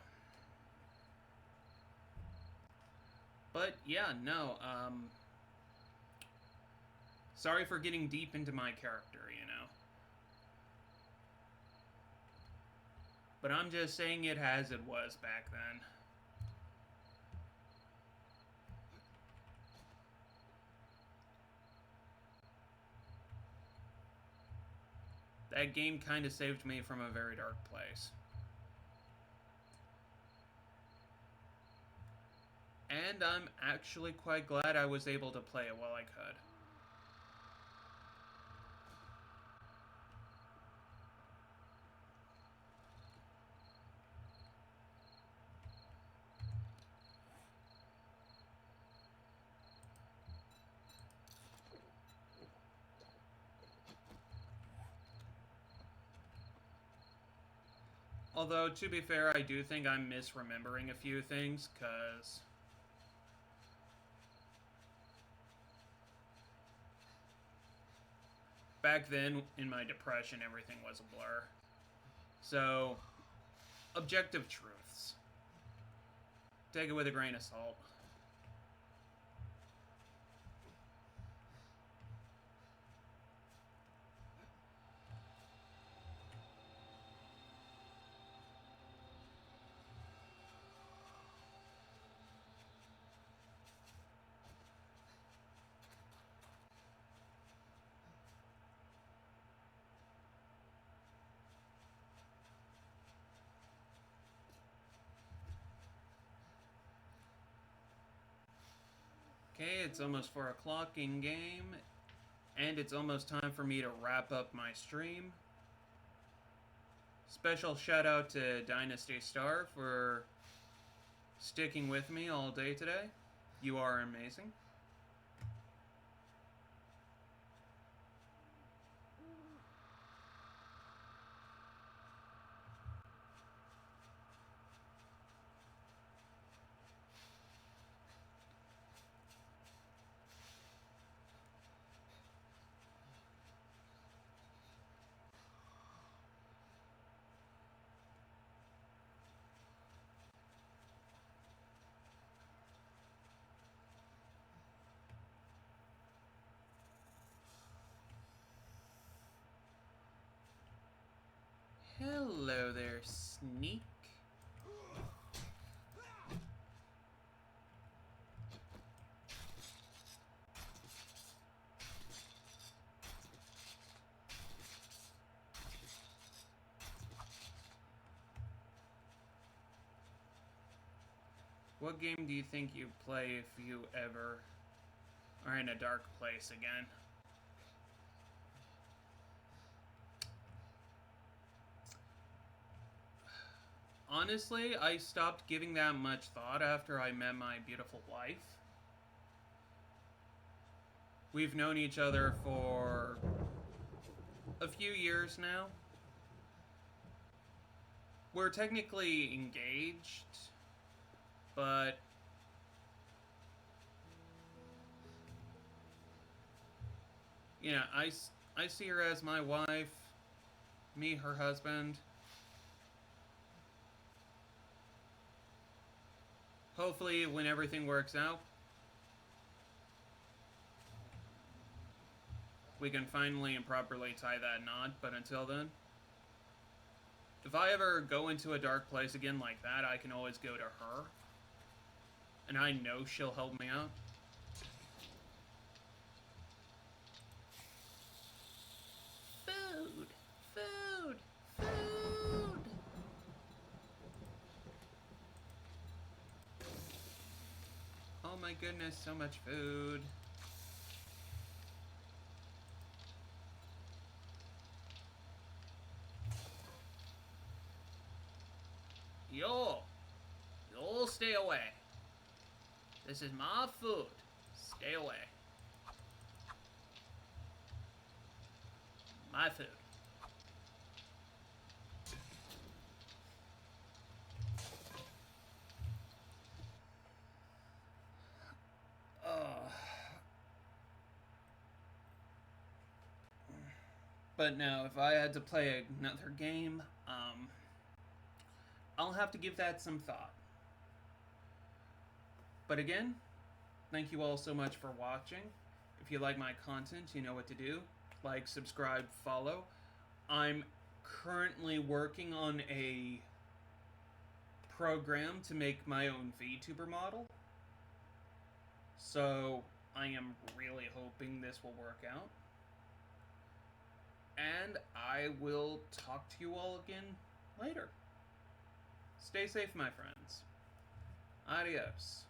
But, yeah, no, sorry for getting deep into my character, you know. But I'm just saying it as it was back then. That game kind of saved me from a very dark place. And I'm actually quite glad I was able to play it while I could. Although, to be fair, I do think I'm misremembering a few things, because back then, in my depression, everything was a blur. So, objective truths. Take it with a grain of salt. Okay, it's almost 4 o'clock in game, and it's almost time for me to wrap up my stream. Special shout out to Dynasty Star for sticking with me all day today. You are amazing. Hello there, Sneak. What game do you think you'd play if you ever are in a dark place again? Honestly, I stopped giving that much thought after I met my beautiful wife. We've known each other for a few years now. We're technically engaged, but you know, I see her as my wife, me her husband. Hopefully, when everything works out, we can finally and properly tie that knot, but until then, if I ever go into a dark place again like that, I can always go to her, and I know she'll help me out. Food! Food! Food! Oh my goodness, so much food. You'll stay away. This is my food. Stay away. My food. But no, if I had to play another game, I'll have to give that some thought. But again, thank you all so much for watching. If you like my content, you know what to do. Like, subscribe, follow. I'm currently working on a program to make my own VTuber model. So, I am really hoping this will work out. And I will talk to you all again later. Stay safe, my friends. Adios.